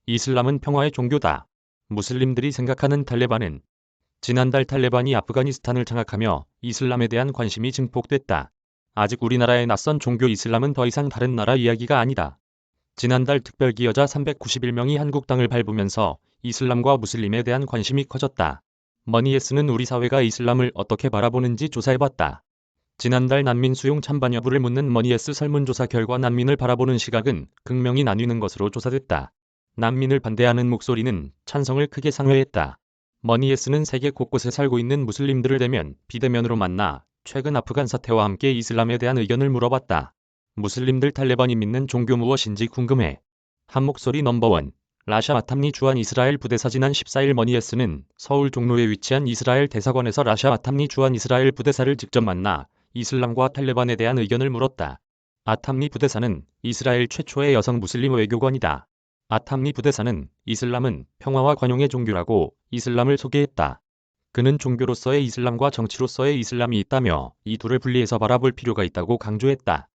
이슬람은 평화의 종교다. 무슬림들이 생각하는 탈레반은 지난달 탈레반이 아프가니스탄을 장악하며 이슬람에 대한 관심이 증폭됐다. 아직 우리나라의 낯선 종교 이슬람은 더 이상 다른 나라 이야기가 아니다. 지난달 특별기여자 391명이 한국 땅을 밟으면서 이슬람과 무슬림에 대한 관심이 커졌다. 머니예스는 우리 사회가 이슬람을 어떻게 바라보는지 조사해봤다. 지난달 난민 수용 찬반 여부를 묻는 머니예스 설문조사 결과 난민을 바라보는 시각은 극명히 나뉘는 것으로 조사됐다. 난민을 반대하는 목소리는 찬성을 크게 상회했다. 머니예스는 세계 곳곳에 살고 있는 무슬림들을 대면 비대면으로 만나 최근 아프간 사태와 함께 이슬람에 대한 의견을 물어봤다. 무슬림들 탈레반이 믿는 종교 무엇인지 궁금해. 한 목소리 넘버원. 라샤 마탐니 주한 이스라엘 부대사. 지난 14일 머니예스는 서울 종로에 위치한 이스라엘 대사관에서 라샤 마탐니 주한 이스라엘 부대사를 직접 만나 이슬람과 탈레반에 대한 의견을 물었다. 아탐니 부대사는 이스라엘 최초의 여성 무슬림 외교관이다. 아탐니 부대사는 이슬람은 평화와 관용의 종교라고 이슬람을 소개했다. 그는 종교로서의 이슬람과 정치로서의 이슬람이 있다며 이 둘을 분리해서 바라볼 필요가 있다고 강조했다.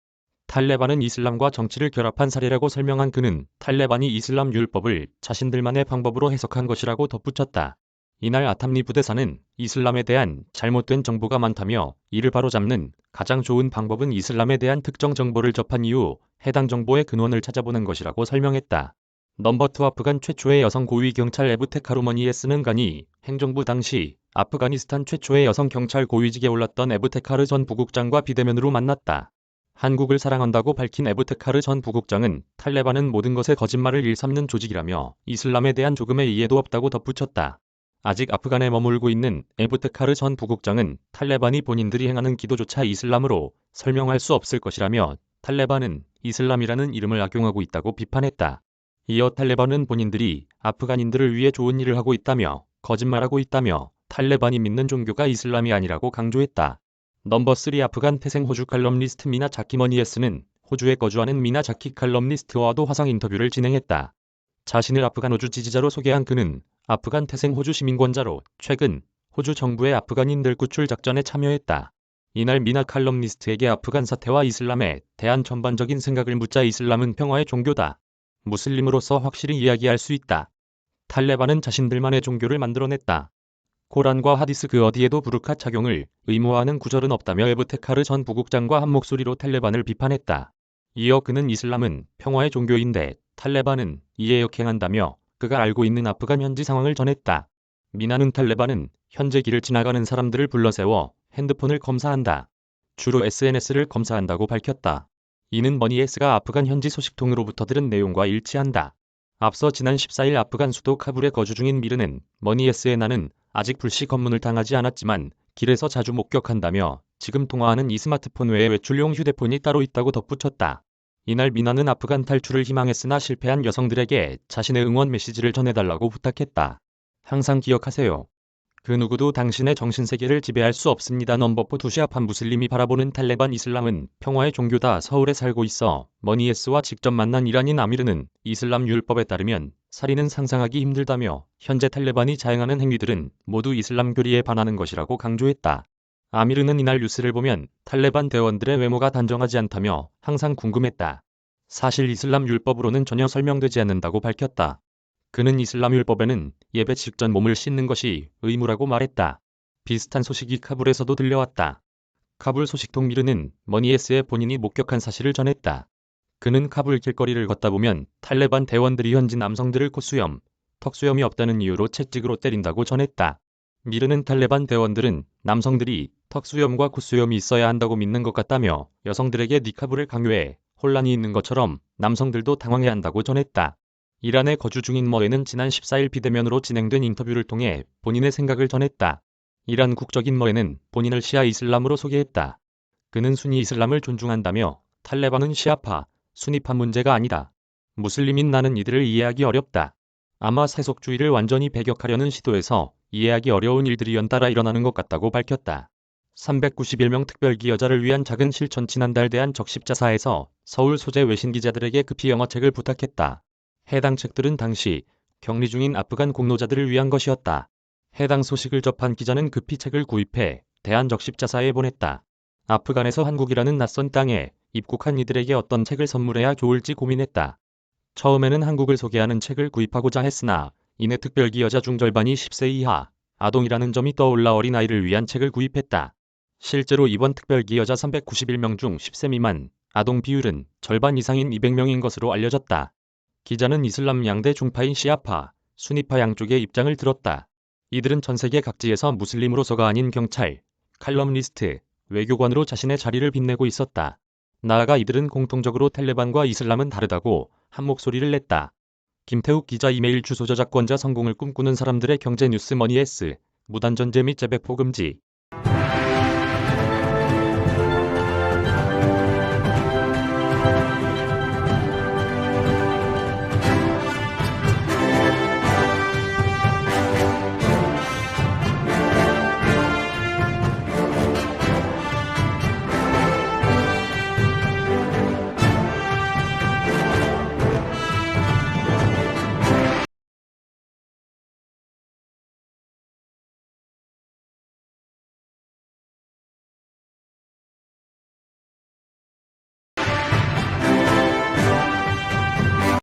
탈레반은 이슬람과 정치를 결합한 사례라고 설명한 그는 탈레반이 이슬람 율법을 자신들만의 방법으로 해석한 것이라고 덧붙였다. 이날 아탐니 부대사는 이슬람에 대한 잘못된 정보가 많다며 이를 바로잡는 가장 좋은 방법은 이슬람에 대한 특정 정보를 접한 이후 해당 정보의 근원을 찾아보는 것이라고 설명했다. 넘버 2 아프간 최초의 여성 고위경찰 에브테카르 머니예스는 가니 행정부 당시 아프가니스탄 최초의 여성 경찰 고위직에 올랐던 에브테카르 전 부국장과 비대면으로 만났다. 한국을 사랑한다고 밝힌 에브테카르 전 부국장은 탈레반은 모든 것에 거짓말을 일삼는 조직이라며 이슬람에 대한 조금의 이해도 없다고 덧붙였다. 아직 아프간에 머물고 있는 에브테카르 전 부국장은 탈레반이 본인들이 행하는 기도조차 이슬람으로 설명할 수 없을 것이라며 탈레반은 이슬람이라는 이름을 악용하고 있다고 비판했다. 이어 탈레반은 본인들이 아프간인들을 위해 좋은 일을 하고 있다며 거짓말하고 있다며 탈레반이 믿는 종교가 이슬람이 아니라고 강조했다. 넘버 3 아프간 태생 호주 칼럼니스트 미나 자키. 머니예스는 호주에 거주하는 미나 자키 칼럼니스트와도 화상 인터뷰를 진행했다. 자신을 아프간 호주 지지자로 소개한 그는 아프간 태생 호주 시민권자로 최근 호주 정부의 아프간인들 구출 작전에 참여했다. 이날 미나 칼럼니스트에게 아프간 사태와 이슬람에 대한 전반적인 생각을 묻자 이슬람은 평화의 종교다. 무슬림으로서 확실히 이야기할 수 있다. 탈레반은 자신들만의 종교를 만들어냈다. 코란과 하디스 그 어디에도 부르카 착용을 의무화하는 구절은 없다며 에브테카르 전 부국장과 한 목소리로 탈레반을 비판했다. 이어 그는 이슬람은 평화의 종교인데 탈레반은 이에 역행한다며 그가 알고 있는 아프간 현지 상황을 전했다. 미나는 탈레반은 현재 길을 지나가는 사람들을 불러세워 핸드폰을 검사한다. 주로 SNS를 검사한다고 밝혔다. 이는 머니예스가 아프간 현지 소식통으로부터 들은 내용과 일치한다. 앞서 지난 14일 아프간 수도 카불에 거주 중인 미르는 머니예스의 나는 아직 불시 검문을 당하지 않았지만 길에서 자주 목격한다며 지금 통화하는 이 스마트폰 외에 외출용 휴대폰이 따로 있다고 덧붙였다. 이날 미나는 아프간 탈출을 희망했으나 실패한 여성들에게 자신의 응원 메시지를 전해달라고 부탁했다. 항상 기억하세요. 그 누구도 당신의 정신세계를 지배할 수 없습니다. 넘버 4 두시아판 무슬림이 바라보는 탈레반 이슬람은 평화의 종교다. 서울에 살고 있어 머니예스와 직접 만난 이란인 아미르는 이슬람 율법에 따르면 살인은 상상하기 힘들다며 현재 탈레반이 자행하는 행위들은 모두 이슬람 교리에 반하는 것이라고 강조했다. 아미르는 이날 뉴스를 보면 탈레반 대원들의 외모가 단정하지 않다며 항상 궁금했다. 사실 이슬람 율법으로는 전혀 설명되지 않는다고 밝혔다. 그는 이슬람 율법에는 예배 직전 몸을 씻는 것이 의무라고 말했다. 비슷한 소식이 카불에서도 들려왔다. 카불 소식통 미르는 머니예스의 본인이 목격한 사실을 전했다. 그는 카불 길거리를 걷다 보면 탈레반 대원들이 현지 남성들을 콧수염, 턱수염이 없다는 이유로 채찍으로 때린다고 전했다. 미르는 탈레반 대원들은 남성들이 턱수염과 콧수염이 있어야 한다고 믿는 것 같다며 여성들에게 니카브를 강요해 혼란이 있는 것처럼 남성들도 당황해야 한다고 전했다. 이란에 거주 중인 머에는 지난 14일 비대면으로 진행된 인터뷰를 통해 본인의 생각을 전했다. 이란 국적인 머에는 본인을 시아 이슬람으로 소개했다. 그는 순위 이슬람을 존중한다며 탈레반은 시아파, 순위파 문제가 아니다. 무슬림인 나는 이들을 이해하기 어렵다. 아마 세속주의를 완전히 배격하려는 시도에서 이해하기 어려운 일들이 연달아 일어나는 것 같다고 밝혔다. 391명 특별기여자를 위한 작은 실천. 지난달 대한 적십자사에서 서울 소재 외신 기자들에게 급히 영어책을 부탁했다. 해당 책들은 당시 격리 중인 아프간 공로자들을 위한 것이었다. 해당 소식을 접한 기자는 급히 책을 구입해 대한적십자사에 보냈다. 아프간에서 한국이라는 낯선 땅에 입국한 이들에게 어떤 책을 선물해야 좋을지 고민했다. 처음에는 한국을 소개하는 책을 구입하고자 했으나 이내 특별기 여자 중 절반이 10세 이하 아동이라는 점이 떠올라 어린아이를 위한 책을 구입했다. 실제로 이번 특별기 여자 391명 중 10세 미만 아동 비율은 절반 이상인 200명인 것으로 알려졌다. 기자는 이슬람 양대 종파인 시아파, 수니파 양쪽의 입장을 들었다. 이들은 전 세계 각지에서 무슬림으로서가 아닌 경찰, 칼럼니스트, 외교관으로 자신의 자리를 빛내고 있었다. 나아가 이들은 공통적으로 탈레반과 이슬람은 다르다고 한 목소리를 냈다. 김태욱 기자 이메일 주소 저작권자 성공을 꿈꾸는 사람들의 경제 뉴스 머니 S 무단전제 및 재배포 금지